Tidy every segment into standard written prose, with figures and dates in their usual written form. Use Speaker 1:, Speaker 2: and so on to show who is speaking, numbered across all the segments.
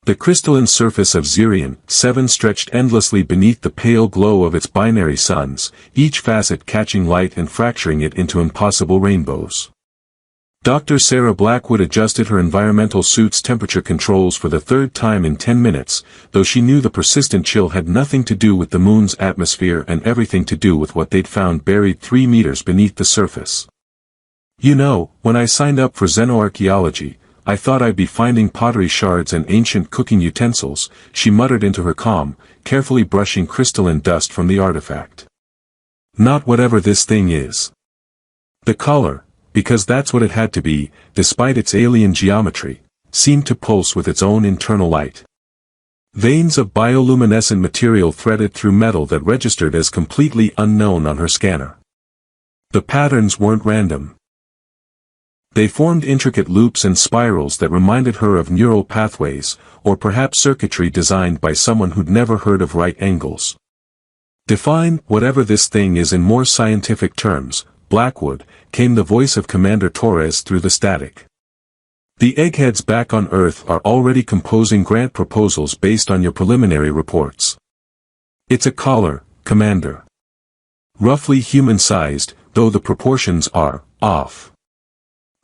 Speaker 1: The crystalline surface of Xerion 7 stretched endlessly beneath the pale glow of its binary suns, each facet catching light and fracturing it into impossible rainbows. Dr. Sarah Blackwood adjusted her environmental suit's temperature controls for the third time in 10 minutes, though she knew the persistent chill had nothing to do with the moon's atmosphere and everything to do with what they'd found buried 3 meters beneath the surface. "You know, when I signed up for xenoarchaeology, I thought I'd be finding pottery shards and ancient cooking utensils," she muttered into her calm, carefully brushing crystalline dust from the artifact. "Not whatever this thing is." The collar, because that's what it had to be, despite its alien geometry, seemed to pulse with its own internal light. Veins of bioluminescent material threaded through metal that registered as completely unknown on her scanner. The patterns weren't random. They formed intricate loops and spirals that reminded her of neural pathways, or perhaps circuitry designed by someone who'd never heard of right angles. "Define whatever this thing is in more scientific terms, Blackwood," came the voice of Commander Torres through the static. "The eggheads back on Earth are already composing grant proposals based on your preliminary reports." "It's a collar, Commander. Roughly human-sized, though the proportions are off.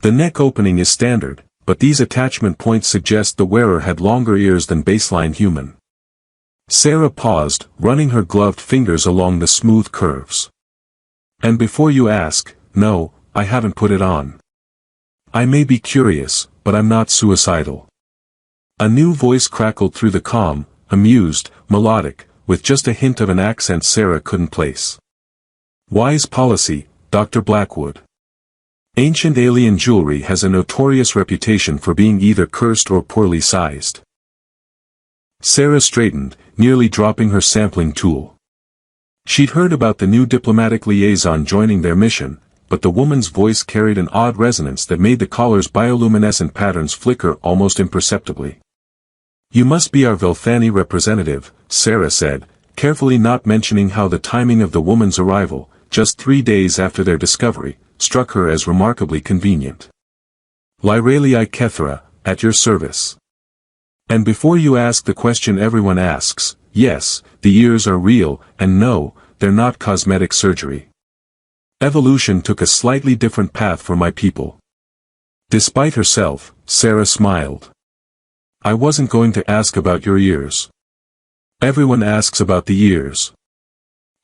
Speaker 1: The neck opening is standard, but these attachment points suggest the wearer had longer ears than baseline human." Sarah paused, running her gloved fingers along the smooth curves. "And before you ask, no, I haven't put it on. I may be curious, but I'm not suicidal." A new voice crackled through the comm, amused, melodic, with just a hint of an accent Sarah couldn't place. "Wise policy, Dr. Blackwood. Ancient alien jewelry has a notorious reputation for being either cursed or poorly sized." Sarah straightened, nearly dropping her sampling tool. She'd heard about the new diplomatic liaison joining their mission, but the woman's voice carried an odd resonance that made the collar's bioluminescent patterns flicker almost imperceptibly. "You must be our Velthani representative," Sarah said, carefully not mentioning how the timing of the woman's arrival, just 3 days after their discovery, struck her as remarkably convenient. "Lyralii Kethra, at your service. And before you ask the question everyone asks, yes, the ears are real, and no, they're not cosmetic surgery. Evolution took a slightly different path for my people." Despite herself, Sarah smiled. "I wasn't going to ask about your ears. Everyone asks about the ears.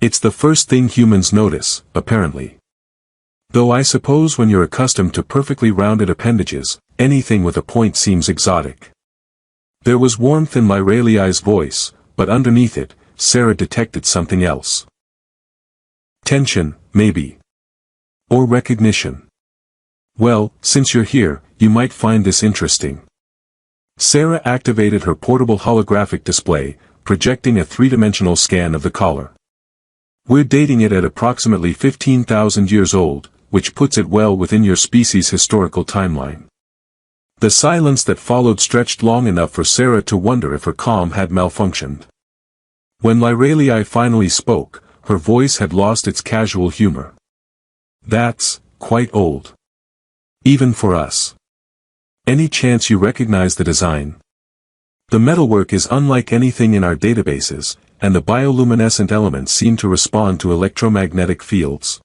Speaker 1: It's the first thing humans notice, apparently. Though I suppose when you're accustomed to perfectly rounded appendages, anything with a point seems exotic." There was warmth in Lyralii's voice, but underneath it, Sarah detected something else. Tension, maybe. Or recognition. "Well, since you're here, you might find this interesting." Sarah activated her portable holographic display, projecting a three-dimensional scan of the collar. "We're dating it at approximately 15,000 years old, which puts it well within your species' historical timeline." The silence that followed stretched long enough for Sarah to wonder if her comm had malfunctioned. When Lyralii finally spoke, her voice had lost its casual humor. "That's quite old. Even for us. Any chance you recognize the design? The metalwork is unlike anything in our databases, and the bioluminescent elements seem to respond to electromagnetic fields."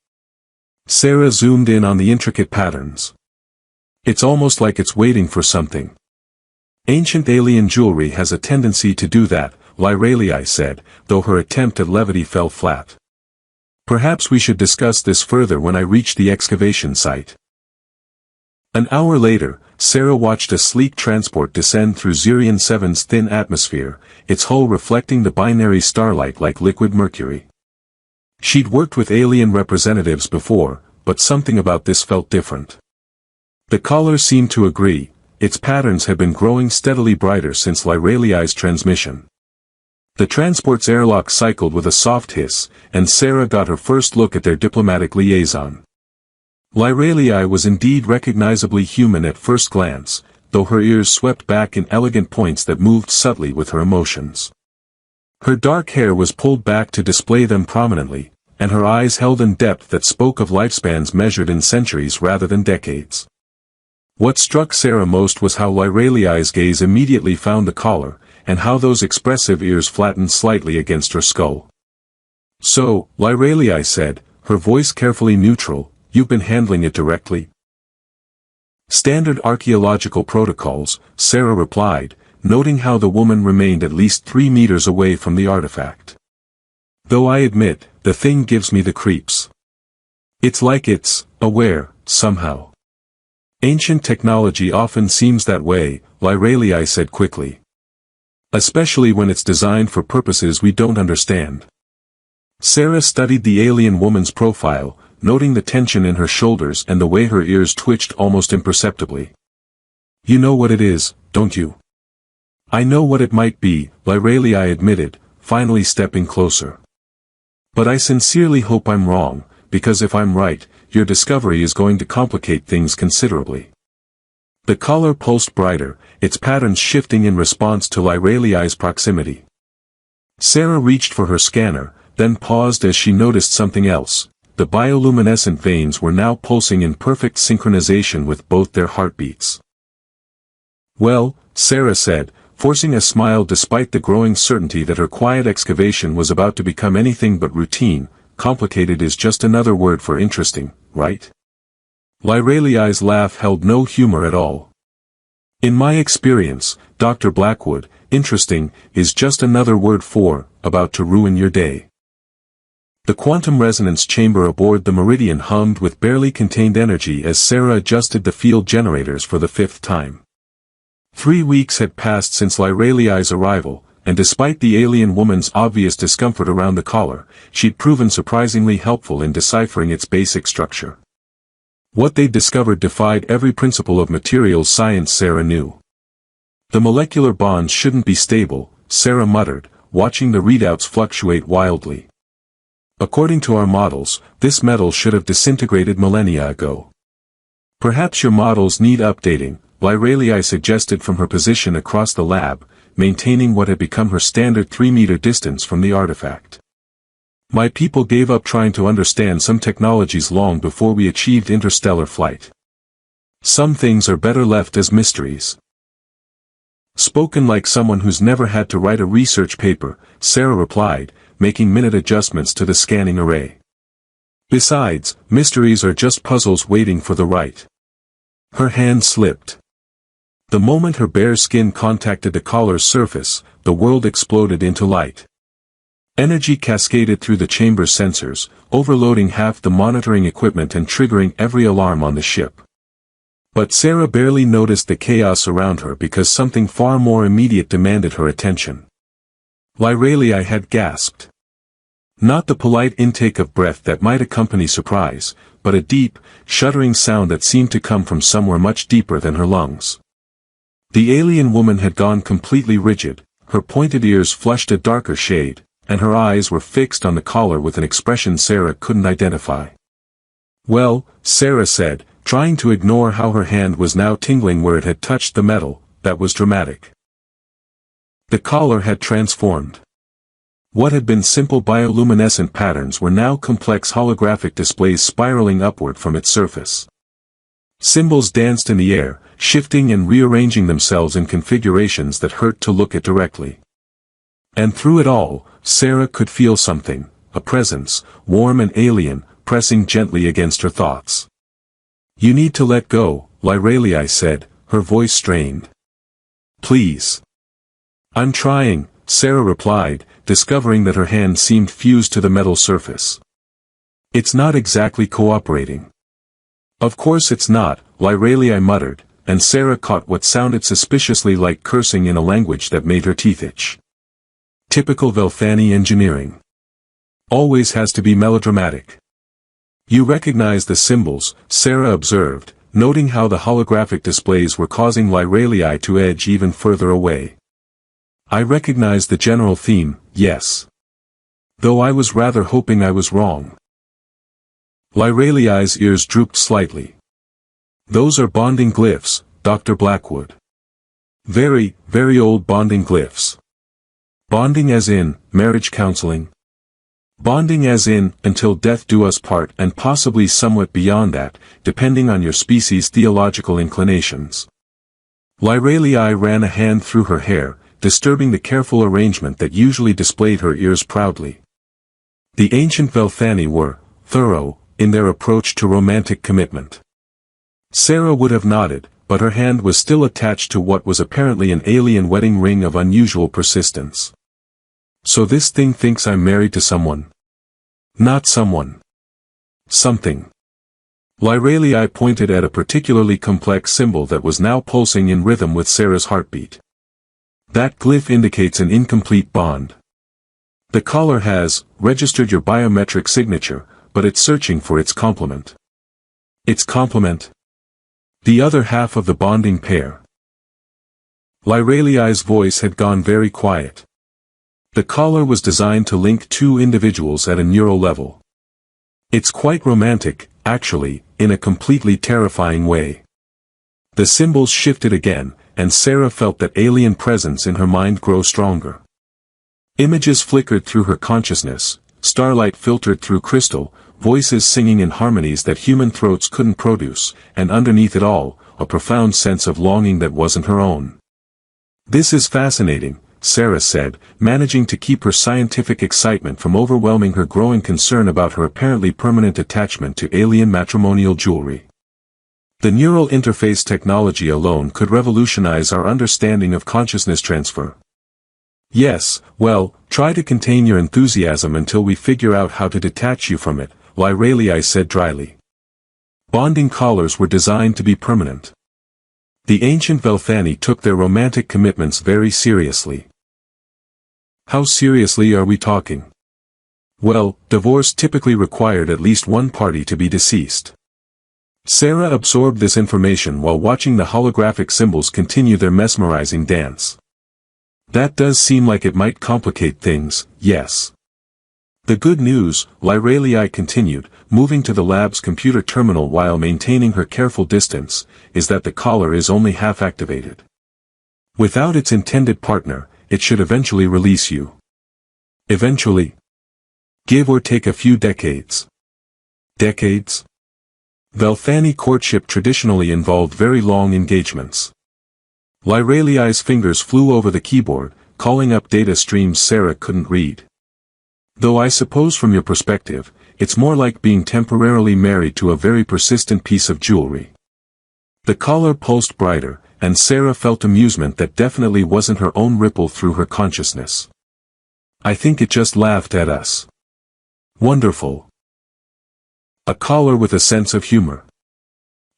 Speaker 1: Sarah zoomed in on the intricate patterns. "It's almost like it's waiting for something." "Ancient alien jewelry has a tendency to do that," Lyralii said, though her attempt at levity fell flat. "Perhaps we should discuss this further when I reach the excavation site." An hour later, Sarah watched a sleek transport descend through Xerion 7's thin atmosphere, its hull reflecting the binary starlight like liquid mercury. She'd worked with alien representatives before, but something about this felt different. The collar seemed to agree, its patterns had been growing steadily brighter since Lyralii's transmission. The transport's airlock cycled with a soft hiss, and Sarah got her first look at their diplomatic liaison. Lyralii was indeed recognizably human at first glance, though her ears swept back in elegant points that moved subtly with her emotions. Her dark hair was pulled back to display them prominently, and her eyes held in depth that spoke of lifespans measured in centuries rather than decades. What struck Sarah most was how Lyralii's gaze immediately found the collar, and how those expressive ears flattened slightly against her skull. "So, Lyralii said, her voice carefully neutral, you've been handling it directly?" "Standard archaeological protocols," Sarah replied, noting how the woman remained at least 3 meters away from the artifact. "Though I admit, the thing gives me the creeps. It's like it's aware, somehow." "Ancient technology often seems that way," Lyralii said quickly. "Especially when it's designed for purposes we don't understand." Sarah studied the alien woman's profile, noting the tension in her shoulders and the way her ears twitched almost imperceptibly. "You know what it is, don't you?" "I know what it might be," Lyralii admitted, finally stepping closer. "But I sincerely hope I'm wrong, because if I'm right, your discovery is going to complicate things considerably." The collar pulsed brighter, its patterns shifting in response to Lyralii's proximity. Sarah reached for her scanner, then paused as she noticed something else. The bioluminescent veins were now pulsing in perfect synchronization with both their heartbeats. "Well," Sarah said, forcing a smile despite the growing certainty that her quiet excavation was about to become anything but routine, "complicated is just another word for interesting, right?" Lyralii's laugh held no humor at all. "In my experience, Dr. Blackwood, interesting is just another word for, about to ruin your day." The quantum resonance chamber aboard the Meridian hummed with barely contained energy as Sarah adjusted the field generators for the 5th time. 3 weeks had passed since Lyralii's arrival, and despite the alien woman's obvious discomfort around the collar, she'd proven surprisingly helpful in deciphering its basic structure. What they'd discovered defied every principle of materials science Sarah knew. "The molecular bonds shouldn't be stable," Sarah muttered, watching the readouts fluctuate wildly. "According to our models, this metal should have disintegrated millennia ago." "Perhaps your models need updating," Lyralii suggested from her position across the lab, maintaining what had become her standard 3-meter distance from the artifact. "My people gave up trying to understand some technologies long before we achieved interstellar flight. Some things are better left as mysteries." Spoken like someone who's never had to write a research paper, Sarah replied, making minute adjustments to the scanning array. "Besides, mysteries are just puzzles waiting for the right." Her hand slipped. The moment her bare skin contacted the collar's surface, the world exploded into light. Energy cascaded through the chamber's sensors, overloading half the monitoring equipment and triggering every alarm on the ship. But Sarah barely noticed the chaos around her because something far more immediate demanded her attention. Lyralii had gasped. Not the polite intake of breath that might accompany surprise, but a deep, shuddering sound that seemed to come from somewhere much deeper than her lungs. The alien woman had gone completely rigid, her pointed ears flushed a darker shade, and her eyes were fixed on the collar with an expression Sarah couldn't identify. "Well," Sarah said, trying to ignore how her hand was now tingling where it had touched the metal, "that was dramatic." The collar had transformed. What had been simple bioluminescent patterns were now complex holographic displays spiraling upward from its surface. Symbols danced in the air, shifting and rearranging themselves in configurations that hurt to look at directly. And through it all, Sarah could feel something, a presence, warm and alien, pressing gently against her thoughts. "You need to let go," Lyralii said, her voice strained. "Please." "I'm trying," Sarah replied, discovering that her hand seemed fused to the metal surface. "It's not exactly cooperating." "Of course it's not," Lyralii muttered, and Sarah caught what sounded suspiciously like cursing in a language that made her teeth itch. Typical Velthani engineering. Always has to be melodramatic. "You recognize the symbols," Sarah observed, noting how the holographic displays were causing Lyralii to edge even further away. "I recognize the general theme, yes. Though I was rather hoping I was wrong." Lyralii's ears drooped slightly. "Those are bonding glyphs, Dr. Blackwood. Very, very old bonding glyphs." "Bonding as in, marriage counseling?" "Bonding as in, until death do us part and possibly somewhat beyond that, depending on your species' theological inclinations." Lyralii ran a hand through her hair, disturbing the careful arrangement that usually displayed her ears proudly. The ancient Velthani were thorough in their approach to romantic commitment. Sarah would have nodded, but her hand was still attached to what was apparently an alien wedding ring of unusual persistence. So this thing thinks I'm married to someone. Not someone. Something. Lyralii pointed at a particularly complex symbol that was now pulsing in rhythm with Sarah's heartbeat. That glyph indicates an incomplete bond. The collar has registered your biometric signature, but it's searching for its complement. Its complement? The other half of the bonding pair. Lyralii's voice had gone very quiet. The collar was designed to link two individuals at a neural level. It's quite romantic, actually, in a completely terrifying way. The symbols shifted again, and Sarah felt that alien presence in her mind grow stronger. Images flickered through her consciousness, starlight filtered through crystal, voices singing in harmonies that human throats couldn't produce, and underneath it all, a profound sense of longing that wasn't her own. "This is fascinating," Sarah said, managing to keep her scientific excitement from overwhelming her growing concern about her apparently permanent attachment to alien matrimonial jewelry. The neural interface technology alone could revolutionize our understanding of consciousness transfer. "Yes, well, try to contain your enthusiasm until we figure out how to detach you from it," Lyralii said dryly. Bonding collars were designed to be permanent. The ancient Velthani took their romantic commitments very seriously. How seriously are we talking? Well, divorce typically required at least one party to be deceased. Sarah absorbed this information while watching the holographic symbols continue their mesmerizing dance. That does seem like it might complicate things, yes. The good news, Lyralii continued, moving to the lab's computer terminal while maintaining her careful distance, is that the collar is only half activated. Without its intended partner, it should eventually release you. Eventually. Give or take a few decades. Decades? Velthani courtship traditionally involved very long engagements. Lyralii's fingers flew over the keyboard, calling up data streams Sarah couldn't read. Though I suppose from your perspective, it's more like being temporarily married to a very persistent piece of jewelry. The collar pulsed brighter, and Sarah felt amusement that definitely wasn't her own ripple through her consciousness. I think it just laughed at us. Wonderful. A collar with a sense of humor.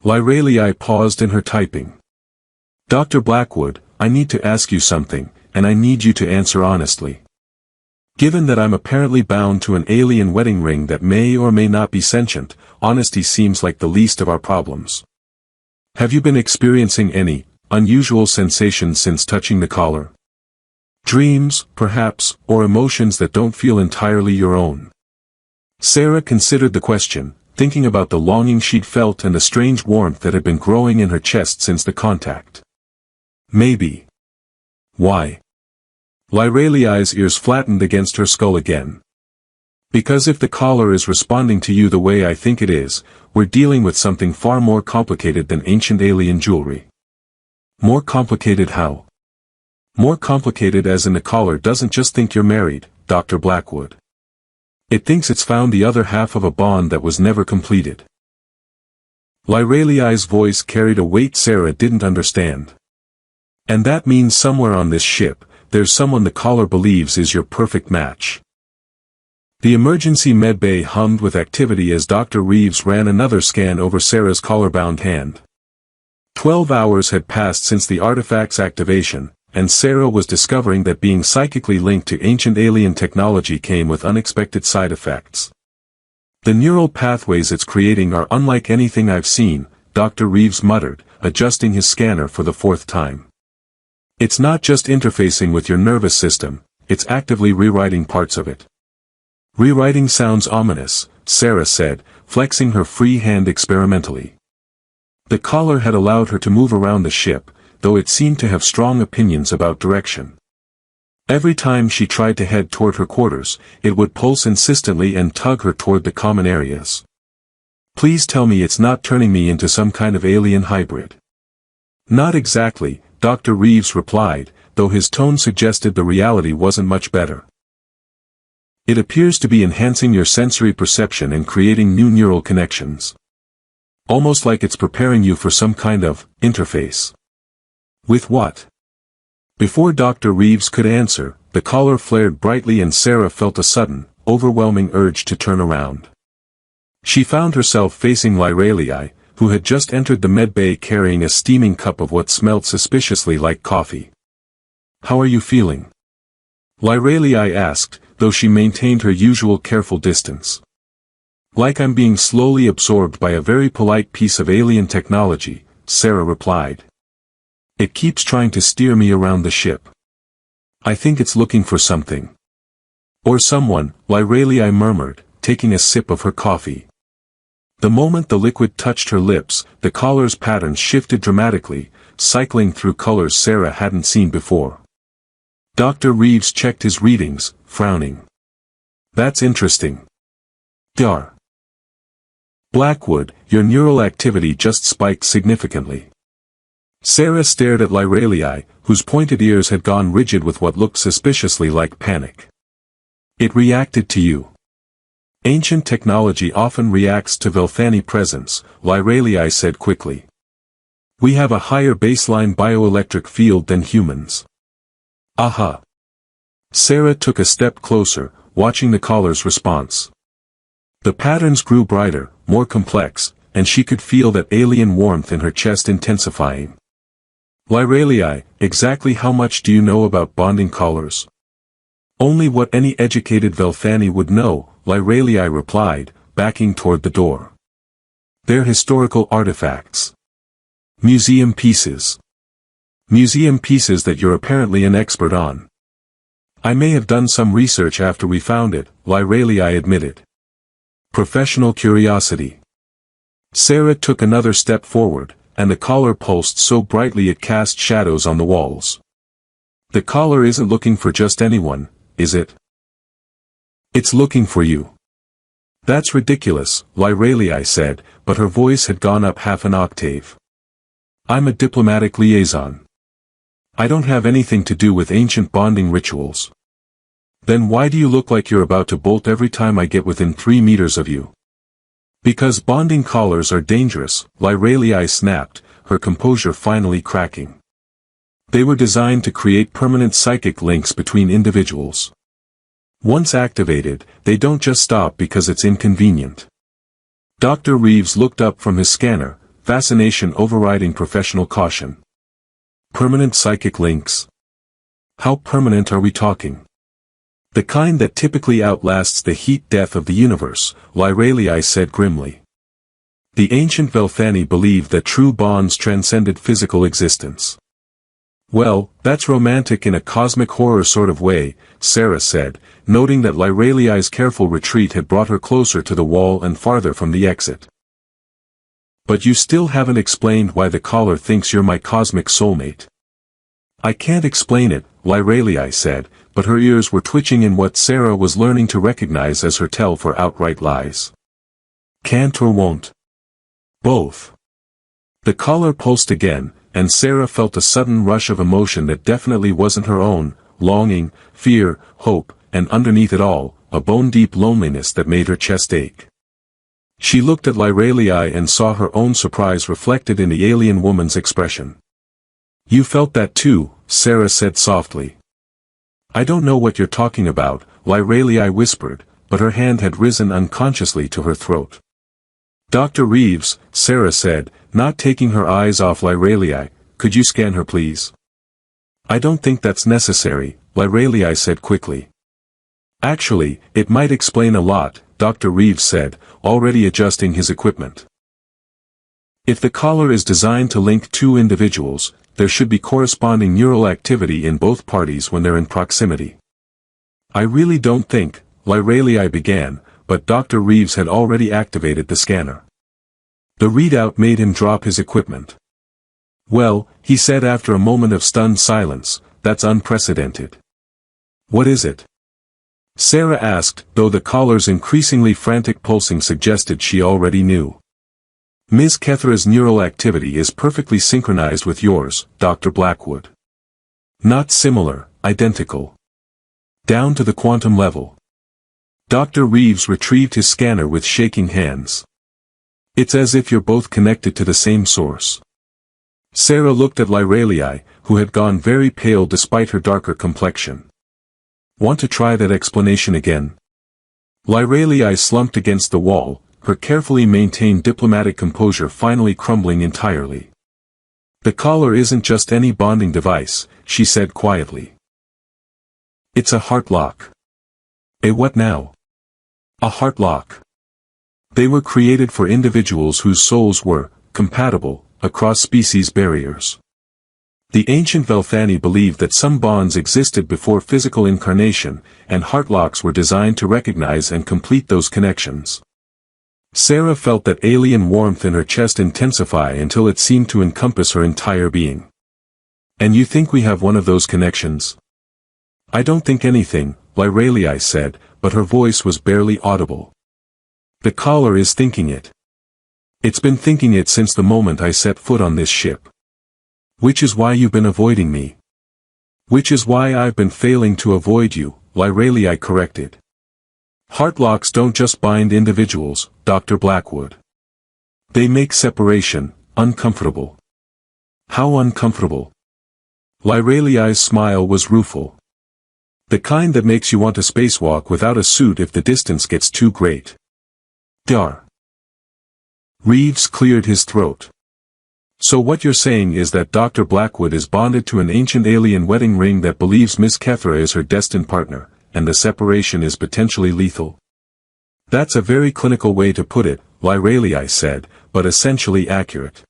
Speaker 1: Lyralii paused in her typing. Dr. Blackwood, I need to ask you something, and I need you to answer honestly. Given that I'm apparently bound to an alien wedding ring that may or may not be sentient, honesty seems like the least of our problems. Have you been experiencing any unusual sensations since touching the collar? Dreams, perhaps, or emotions that don't feel entirely your own? Sarah considered the question, thinking about the longing she'd felt and the strange warmth that had been growing in her chest since the contact. Maybe. Why? Lyralii's ears flattened against her skull again. Because if the collar is responding to you the way I think it is, we're dealing with something far more complicated than ancient alien jewelry. More complicated how? More complicated as in the collar doesn't just think you're married, Dr. Blackwood. It thinks it's found the other half of a bond that was never completed. Lyralii's voice carried a weight Sarah didn't understand. And that means somewhere on this ship, there's someone the collar believes is your perfect match. The emergency medbay hummed with activity as Dr. Reeves ran another scan over Sarah's collar-bound hand. 12 hours had passed since the artifact's activation, and Sarah was discovering that being psychically linked to ancient alien technology came with unexpected side effects. The neural pathways it's creating are unlike anything I've seen, Dr. Reeves muttered, adjusting his scanner for the fourth time. It's not just interfacing with your nervous system, it's actively rewriting parts of it. Rewriting sounds ominous, Sarah said, flexing her free hand experimentally. The collar had allowed her to move around the ship, though it seemed to have strong opinions about direction. Every time she tried to head toward her quarters, it would pulse insistently and tug her toward the common areas. Please tell me it's not turning me into some kind of alien hybrid. Not exactly, Dr. Reeves replied, though his tone suggested the reality wasn't much better. It appears to be enhancing your sensory perception and creating new neural connections. Almost like it's preparing you for some kind of interface. With what? Before Dr. Reeves could answer, the collar flared brightly and Sarah felt a sudden, overwhelming urge to turn around. She found herself facing Lyralii, who had just entered the medbay carrying a steaming cup of what smelled suspiciously like coffee. "How are you feeling?" Lyralii asked, though she maintained her usual careful distance. "Like I'm being slowly absorbed by a very polite piece of alien technology," Sarah replied. "It keeps trying to steer me around the ship. I think it's looking for something. Or someone," Lyralii murmured, taking a sip of her coffee. The moment the liquid touched her lips, the collar's pattern shifted dramatically, cycling through colors Sarah hadn't seen before. Dr. Reeves checked his readings, frowning. "That's interesting. Dar. Blackwood, your neural activity just spiked significantly." Sarah stared at Lyralii, whose pointed ears had gone rigid with what looked suspiciously like panic. "It reacted to you. Ancient technology often reacts to Velthani presence," Lyralii said quickly. "We have a higher baseline bioelectric field than humans." "Aha." Sarah took a step closer, watching the collar's response. The patterns grew brighter, more complex, and she could feel that alien warmth in her chest intensifying. "Lyralii, exactly how much do you know about bonding collars?" "Only what any educated Velthani would know," Lyralii replied, backing toward the door. "They're historical artifacts. Museum pieces. Museum pieces that you're apparently an expert on." "I may have done some research after we found it," Lyralii admitted. "Professional curiosity." Sarah took another step forward, and the collar pulsed so brightly it cast shadows on the walls. "The collar isn't looking for just anyone, is it? It's looking for you." "That's ridiculous," Lyralii said, but her voice had gone up half an octave. "I'm a diplomatic liaison. I don't have anything to do with ancient bonding rituals." "Then why do you look like you're about to bolt every time I get within 3 meters of you?" "Because bonding collars are dangerous," Lyralii snapped, her composure finally cracking. "They were designed to create permanent psychic links between individuals. Once activated, they don't just stop because it's inconvenient." Dr. Reeves looked up from his scanner, fascination overriding professional caution. "Permanent psychic links? How permanent are we talking?" "The kind that typically outlasts the heat death of the universe," Lyralii said grimly. "The ancient Velthani believed that true bonds transcended physical existence." "Well, that's romantic in a cosmic horror sort of way," Sarah said, noting that Lyralii's careful retreat had brought her closer to the wall and farther from the exit. "But you still haven't explained why the collar thinks you're my cosmic soulmate." "I can't explain it," Lyralii said, but her ears were twitching in what Sarah was learning to recognize as her tell for outright lies. "Can't or won't?" "Both." The collar pulsed again, and Sarah felt a sudden rush of emotion that definitely wasn't her own, longing, fear, hope, and underneath it all, a bone-deep loneliness that made her chest ache. She looked at Lyralii and saw her own surprise reflected in the alien woman's expression. "You felt that too," Sarah said softly. "I don't know what you're talking about," Lyralii whispered, but her hand had risen unconsciously to her throat. "Dr. Reeves," Sarah said, not taking her eyes off Lyralii, "could you scan her please?" "I don't think that's necessary," Lyralii said quickly. "Actually, it might explain a lot," Dr. Reeves said, already adjusting his equipment. "If the collar is designed to link two individuals, there should be corresponding neural activity in both parties when they're in proximity." "I really don't think," Lyralii began, but Dr. Reeves had already activated the scanner. The readout made him drop his equipment. "Well," he said after a moment of stunned silence, "that's unprecedented." "What is it?" Sarah asked, though the collar's increasingly frantic pulsing suggested she already knew. "Ms. Kethra's neural activity is perfectly synchronized with yours, Dr. Blackwood. Not similar, identical. Down to the quantum level. Dr. Reeves retrieved his scanner with shaking hands. It's as if you're both connected to the same source. Sarah looked at Lyralii, who had gone very pale despite her darker complexion. Want to try that explanation again? Lyralii slumped against the wall, her carefully maintained diplomatic composure finally crumbling entirely. The collar isn't just any bonding device, she said quietly. It's a heart lock. A what now? A heart lock. They were created for individuals whose souls were compatible across species barriers. The ancient Velthani believed that some bonds existed before physical incarnation, and heart locks were designed to recognize and complete those connections. Sarah felt that alien warmth in her chest intensify until it seemed to encompass her entire being. And you think we have one of those connections? I don't think anything, Lyralii said, but her voice was barely audible. The collar is thinking it. It's been thinking it since the moment I set foot on this ship. Which is why you've been avoiding me. Which is why I've been failing to avoid you, Lyralii corrected. Heart locks don't just bind individuals, Dr. Blackwood. They make separation uncomfortable. How uncomfortable? Lyralii's smile was rueful. The kind that makes you want to spacewalk without a suit if the distance gets too great. Dar. Reeves cleared his throat. So what you're saying is that Dr. Blackwood is bonded to an ancient alien wedding ring that believes Miss Kethra is her destined partner, and the separation is potentially lethal? That's a very clinical way to put it, Lyralii said, but essentially accurate.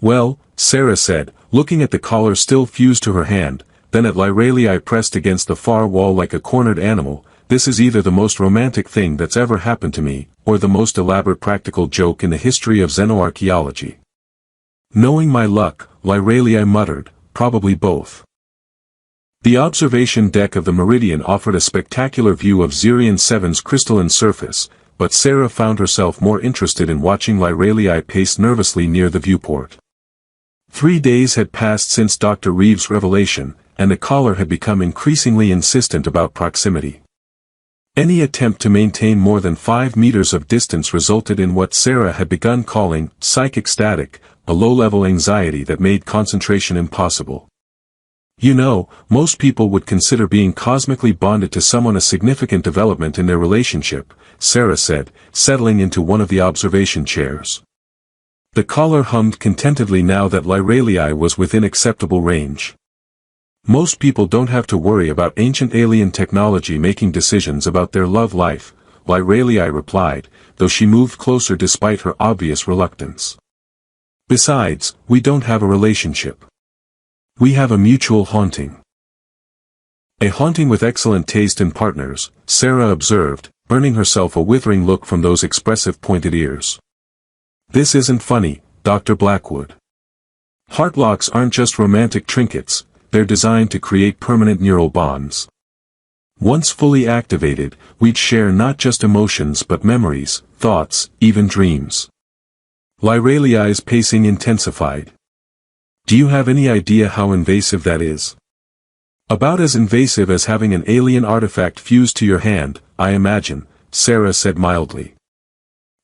Speaker 1: Well, Sarah said, looking at the collar still fused to her hand, then at Lyralii pressed against the far wall like a cornered animal, this is either the most romantic thing that's ever happened to me, or the most elaborate practical joke in the history of xenoarchaeology. Knowing my luck, Lyralii muttered, probably both. The observation deck of the Meridian offered a spectacular view of Xerion 7's crystalline surface, but Sarah found herself more interested in watching Lyralii pace nervously near the viewport. 3 days had passed since Dr. Reeves' revelation, and the collar had become increasingly insistent about proximity. Any attempt to maintain more than 5 meters of distance resulted in what Sarah had begun calling psychic static, a low-level anxiety that made concentration impossible. You know, most people would consider being cosmically bonded to someone a significant development in their relationship, Sarah said, settling into one of the observation chairs. The collar hummed contentedly now that Lyralii was within acceptable range. Most people don't have to worry about ancient alien technology making decisions about their love life, Lyralii replied, though she moved closer despite her obvious reluctance. Besides, we don't have a relationship. We have a mutual haunting. A haunting with excellent taste in partners, Sarah observed, burning herself a withering look from those expressive pointed ears. This isn't funny, Dr. Blackwood. Heart locks aren't just romantic trinkets, they're designed to create permanent neural bonds. Once fully activated, we'd share not just emotions but memories, thoughts, even dreams. Lyralii's pacing intensified. Do you have any idea how invasive that is? About as invasive as having an alien artifact fused to your hand, I imagine, Sarah said mildly.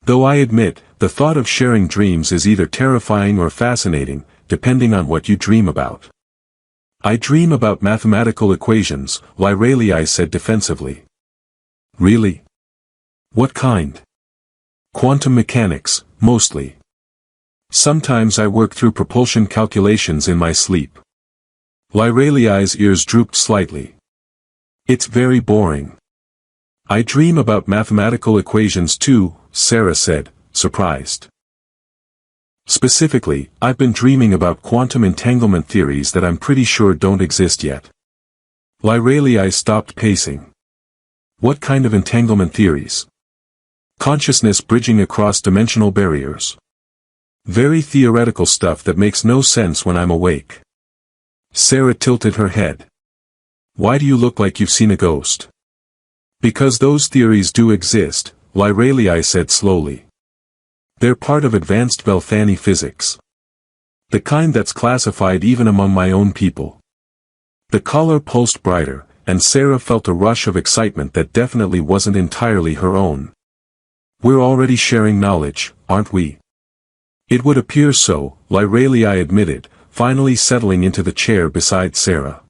Speaker 1: Though I admit, the thought of sharing dreams is either terrifying or fascinating, depending on what you dream about. I dream about mathematical equations, Lyralii said defensively. Really? What kind? Quantum mechanics, mostly. Sometimes I work through propulsion calculations in my sleep. Lyralii's ears drooped slightly. It's very boring. I dream about mathematical equations too, Sarah said, surprised. Specifically, I've been dreaming about quantum entanglement theories that I'm pretty sure don't exist yet. Lyralii stopped pacing. What kind of entanglement theories? Consciousness bridging across dimensional barriers. Very theoretical stuff that makes no sense when I'm awake. Sarah tilted her head. Why do you look like you've seen a ghost? Because those theories do exist, Lyralii said slowly. They're part of advanced Velthani physics. The kind that's classified even among my own people. The collar pulsed brighter, and Sarah felt a rush of excitement that definitely wasn't entirely her own. We're already sharing knowledge, aren't we? It would appear so, Lyralii admitted, finally settling into the chair beside Sarah.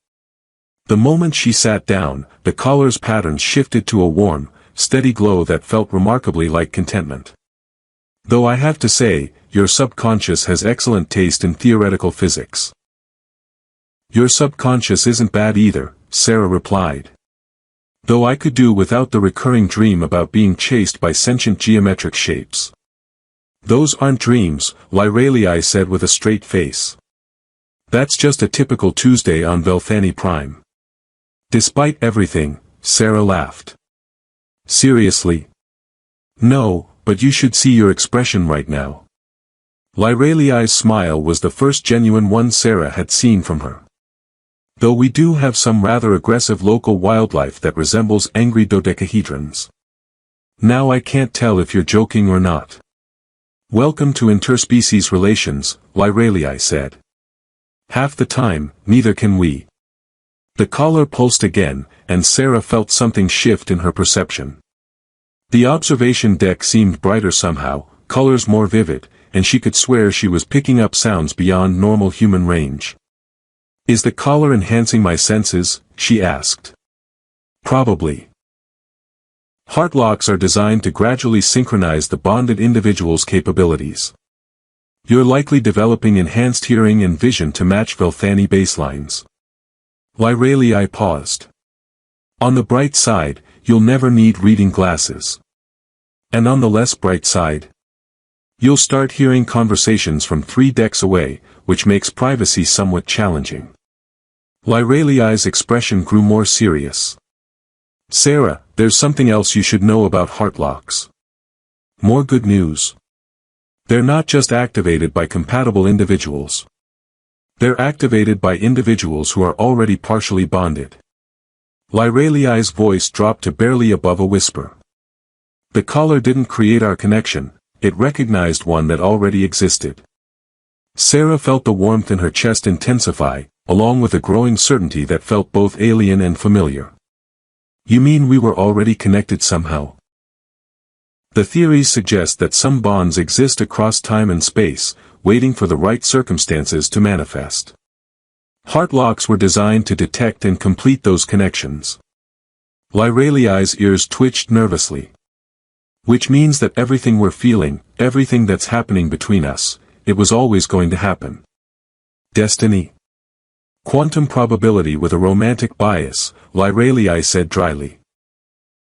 Speaker 1: The moment she sat down, the collar's patterns shifted to a warm, steady glow that felt remarkably like contentment. Though I have to say, your subconscious has excellent taste in theoretical physics. Your subconscious isn't bad either, Sarah replied. Though I could do without the recurring dream about being chased by sentient geometric shapes. Those aren't dreams, Lyralii said with a straight face. That's just a typical Tuesday on Velthani Prime. Despite everything, Sarah laughed. Seriously? No, but you should see your expression right now. Lyralii's smile was the first genuine one Sarah had seen from her. Though we do have some rather aggressive local wildlife that resembles angry dodecahedrons. Now I can't tell if you're joking or not. Welcome to interspecies relations, Lyralii said. Half the time, neither can we. The collar pulsed again, and Sarah felt something shift in her perception. The observation deck seemed brighter somehow, colors more vivid, and she could swear she was picking up sounds beyond normal human range. Is the collar enhancing my senses? She asked. Probably. Heart locks are designed to gradually synchronize the bonded individual's capabilities. You're likely developing enhanced hearing and vision to match Velthani baselines. Lyralii paused. On the bright side, you'll never need reading glasses. And on the less bright side, you'll start hearing conversations from 3 decks away, which makes privacy somewhat challenging. Lyralii's expression grew more serious. Sarah, there's something else you should know about heart locks. More good news. They're not just activated by compatible individuals. They're activated by individuals who are already partially bonded. Lyralii's voice dropped to barely above a whisper. The collar didn't create our connection, it recognized one that already existed. Sarah felt the warmth in her chest intensify, along with a growing certainty that felt both alien and familiar. You mean we were already connected somehow? The theories suggest that some bonds exist across time and space, waiting for the right circumstances to manifest. Heart locks were designed to detect and complete those connections. Lyralii's ears twitched nervously. Which means that everything we're feeling, everything that's happening between us, it was always going to happen. Destiny. Quantum probability with a romantic bias, Lyralii said dryly.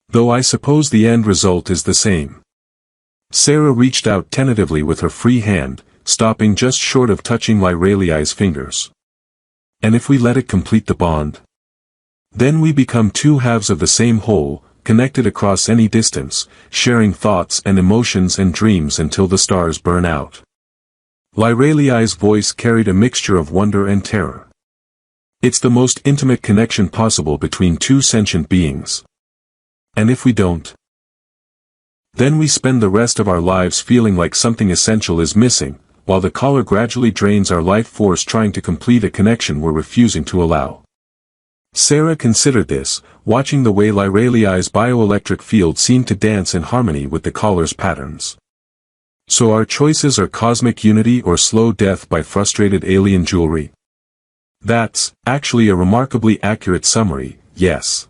Speaker 1: Though I suppose the end result is the same. Sarah reached out tentatively with her free hand, stopping just short of touching Lyralii's fingers. And if we let it complete the bond? Then we become 2 halves of the same whole, connected across any distance, sharing thoughts and emotions and dreams until the stars burn out. Lyralii's voice carried a mixture of wonder and terror. It's the most intimate connection possible between 2 sentient beings. And if we don't? Then we spend the rest of our lives feeling like something essential is missing, while the collar gradually drains our life force trying to complete a connection we're refusing to allow. Sarah considered this, watching the way Lyralii's bioelectric field seemed to dance in harmony with the collar's patterns. So our choices are cosmic unity or slow death by frustrated alien jewelry. That's, actually a remarkably accurate summary, yes.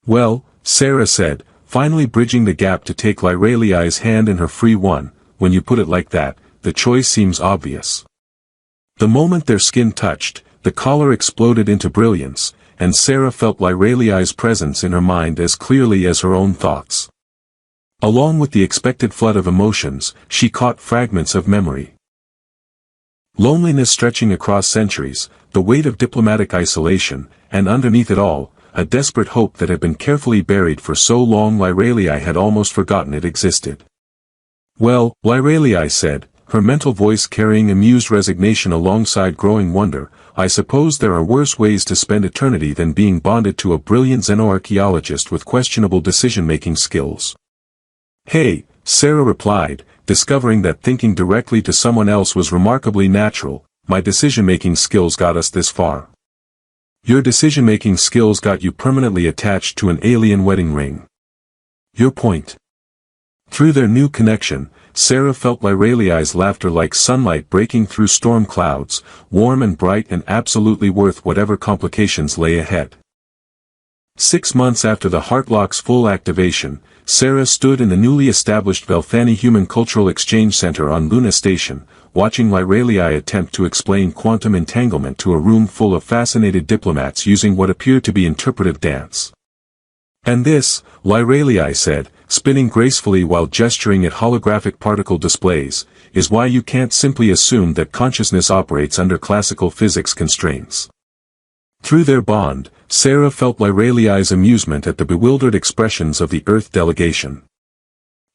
Speaker 1: Well, Sarah said, finally bridging the gap to take Lyralii's hand in her free one, when you put it like that, the choice seems obvious. The moment their skin touched, the collar exploded into brilliance, and Sarah felt Lyralii's presence in her mind as clearly as her own thoughts. Along with the expected flood of emotions, she caught fragments of memory. Loneliness stretching across centuries, the weight of diplomatic isolation, and underneath it all, a desperate hope that had been carefully buried for so long Lyralii had almost forgotten it existed. Well, Lyralii said, her mental voice carrying amused resignation alongside growing wonder, I suppose there are worse ways to spend eternity than being bonded to a brilliant xenoarchaeologist with questionable decision-making skills. Hey, Sarah replied, discovering that thinking directly to someone else was remarkably natural, my decision-making skills got us this far. Your decision-making skills got you permanently attached to an alien wedding ring. Your point. Through their new connection, Sarah felt Lyraliai's laughter like sunlight breaking through storm clouds, warm and bright and absolutely worth whatever complications lay ahead. 6 months after the Heartlock's full activation, Sarah stood in the newly established Velthani Human Cultural Exchange Center on Luna Station, watching Lyraliai attempt to explain quantum entanglement to a room full of fascinated diplomats using what appeared to be interpretive dance. And this, Lyraliai said, spinning gracefully while gesturing at holographic particle displays, is why you can't simply assume that consciousness operates under classical physics constraints. Through their bond, Sarah felt Lyraliai's amusement at the bewildered expressions of the Earth delegation.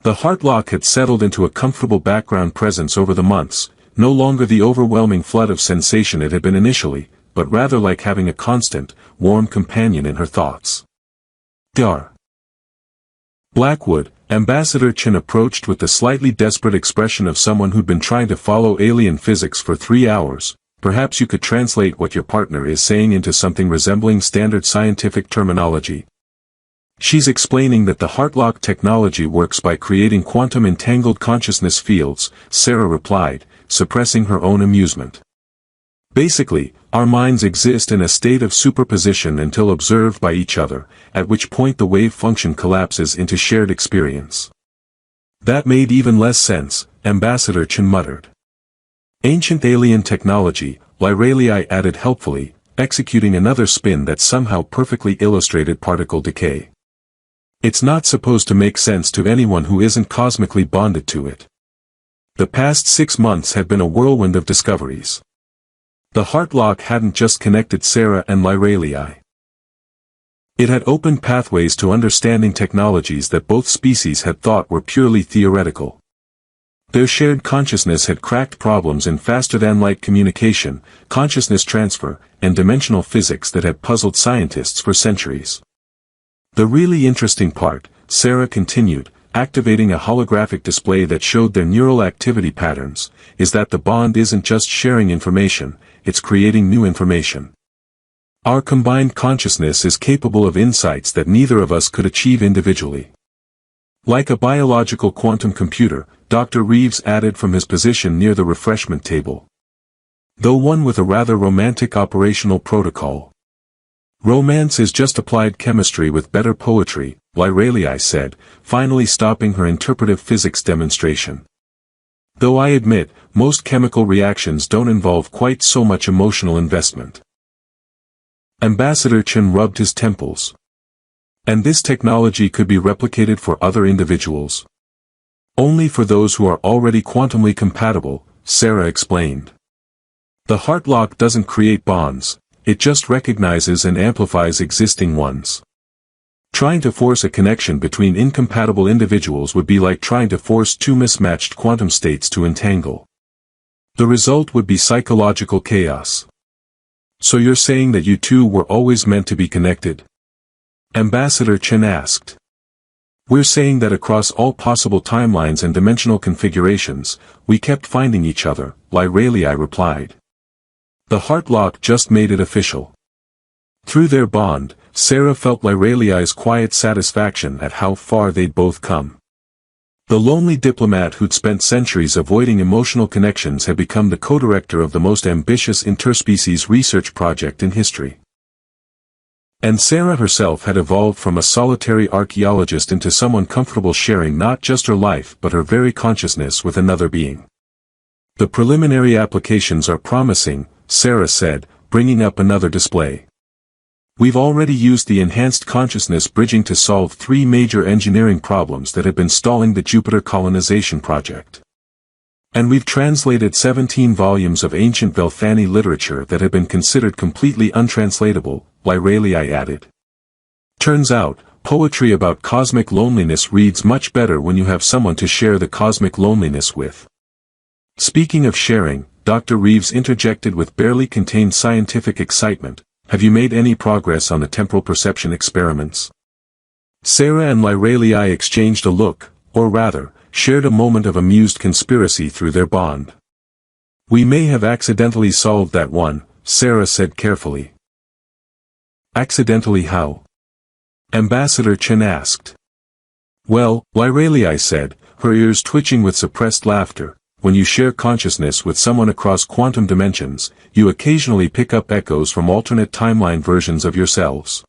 Speaker 1: The Heartlock had settled into a comfortable background presence over the months, no longer the overwhelming flood of sensation it had been initially, but rather like having a constant, warm companion in her thoughts. Dar. Blackwood, Ambassador Chen approached with the slightly desperate expression of someone who'd been trying to follow alien physics for 3 hours. Perhaps you could translate what your partner is saying into something resembling standard scientific terminology. She's explaining that the Heartlock technology works by creating quantum entangled consciousness fields, Sarah replied, suppressing her own amusement. Basically, our minds exist in a state of superposition until observed by each other, at which point the wave function collapses into shared experience. That made even less sense, Ambassador Chen muttered. Ancient alien technology, Lyraliai added helpfully, executing another spin that somehow perfectly illustrated particle decay. It's not supposed to make sense to anyone who isn't cosmically bonded to it. The past 6 months had been a whirlwind of discoveries. The Heartlock hadn't just connected Sarah and Lyraliai. It had opened pathways to understanding technologies that both species had thought were purely theoretical. Their shared consciousness had cracked problems in faster-than-light communication, consciousness transfer, and dimensional physics that had puzzled scientists for centuries. The really interesting part, Sarah continued, activating a holographic display that showed their neural activity patterns, is that the bond isn't just sharing information, it's creating new information. Our combined consciousness is capable of insights that neither of us could achieve individually. Like a biological quantum computer, Dr. Reeves added from his position near the refreshment table. Though one with a rather romantic operational protocol. Romance is just applied chemistry with better poetry, Lyraliai said, finally stopping her interpretive physics demonstration. Though I admit, most chemical reactions don't involve quite so much emotional investment. Ambassador Chen rubbed his temples. And this technology could be replicated for other individuals. Only for those who are already quantumly compatible, Sarah explained. The Heartlock doesn't create bonds, it just recognizes and amplifies existing ones. Trying to force a connection between incompatible individuals would be like trying to force 2 mismatched quantum states to entangle. The result would be psychological chaos. So you're saying that you two were always meant to be connected? Ambassador Chen asked. We're saying that across all possible timelines and dimensional configurations, we kept finding each other, Lyraliai replied. The Heartlock just made it official. Through their bond, Sarah felt Lyraliai's quiet satisfaction at how far they'd both come. The lonely diplomat who'd spent centuries avoiding emotional connections had become the co-director of the most ambitious interspecies research project in history. And Sarah herself had evolved from a solitary archaeologist into someone comfortable sharing not just her life but her very consciousness with another being. The preliminary applications are promising, Sarah said, bringing up another display. We've already used the enhanced consciousness bridging to solve 3 major engineering problems that have been stalling the Jupiter colonization project. And we've translated 17 volumes of ancient Velthani literature that had been considered completely untranslatable, Lyraliai added. Turns out, poetry about cosmic loneliness reads much better when you have someone to share the cosmic loneliness with. Speaking of sharing, Dr. Reeves interjected with barely contained scientific excitement. Have you made any progress on the temporal perception experiments? Sarah and Lyraliai exchanged a look, or rather, shared a moment of amused conspiracy through their bond. We may have accidentally solved that one, Sarah said carefully. Accidentally how? Ambassador Chen asked. Well, Lyralii said, her ears twitching with suppressed laughter, when you share consciousness with someone across quantum dimensions, you occasionally pick up echoes from alternate timeline versions of yourselves.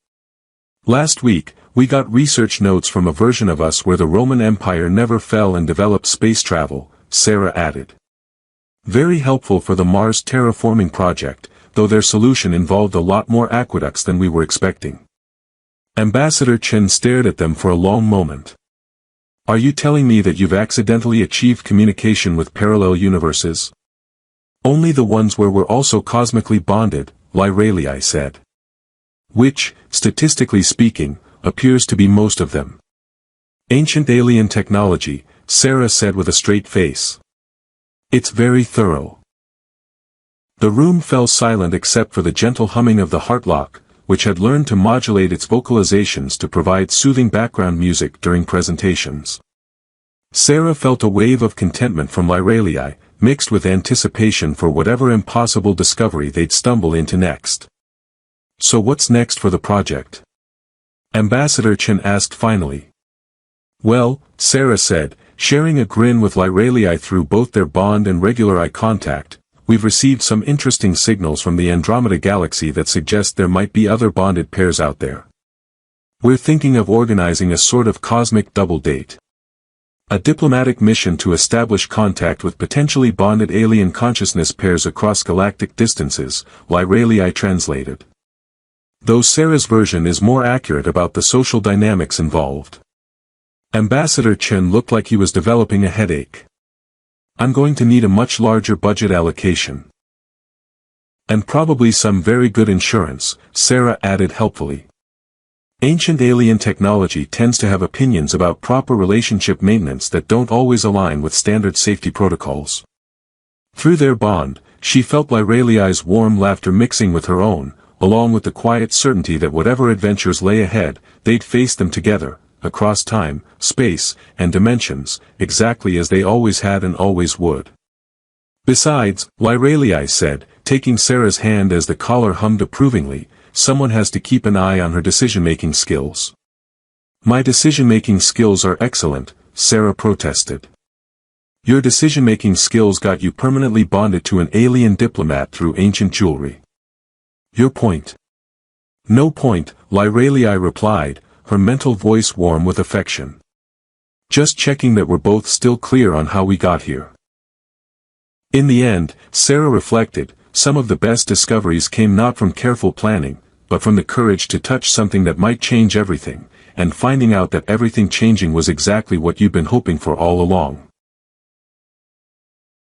Speaker 1: Last week, we got research notes from a version of us where the Roman Empire never fell and developed space travel, Sarah added. Very helpful for the Mars terraforming project, though their solution involved a lot more aqueducts than we were expecting. Ambassador Chen stared at them for a long moment. Are you telling me that you've accidentally achieved communication with parallel universes? Only the ones where we're also cosmically bonded, Lyralii said. Which, statistically speaking, appears to be most of them. Ancient alien technology, Sarah said with a straight face. It's very thorough. The room fell silent except for the gentle humming of the heartlock, which had learned to modulate its vocalizations to provide soothing background music during presentations. Sarah felt a wave of contentment from Lyralii, mixed with anticipation for whatever impossible discovery they'd stumble into next. So what's next for the project? Ambassador Chen asked finally. Well, Sarah said, sharing a grin with Lyralii through both their bond and regular eye contact, we've received some interesting signals from the Andromeda Galaxy that suggest there might be other bonded pairs out there. We're thinking of organizing a sort of cosmic double date. A diplomatic mission to establish contact with potentially bonded alien consciousness pairs across galactic distances, Lyralii translated. Though Sarah's version is more accurate about the social dynamics involved. Ambassador Chen looked like he was developing a headache. I'm going to need a much larger budget allocation. And probably some very good insurance, Sarah added helpfully. Ancient alien technology tends to have opinions about proper relationship maintenance that don't always align with standard safety protocols. Through their bond, she felt Lyralii's warm laughter mixing with her own, along with the quiet certainty that whatever adventures lay ahead, they'd face them together, across time, space, and dimensions, exactly as they always had and always would. Besides, Lyralii said, taking Sarah's hand as the caller hummed approvingly, someone has to keep an eye on her decision-making skills. My decision-making skills are excellent, Sarah protested. Your decision-making skills got you permanently bonded to an alien diplomat through ancient jewelry. Your point? No point, Lyralii replied, her mental voice warm with affection. Just checking that we're both still clear on how we got here. In the end, Sarah reflected, some of the best discoveries came not from careful planning, but from the courage to touch something that might change everything, and finding out that everything changing was exactly what you'd been hoping for all along.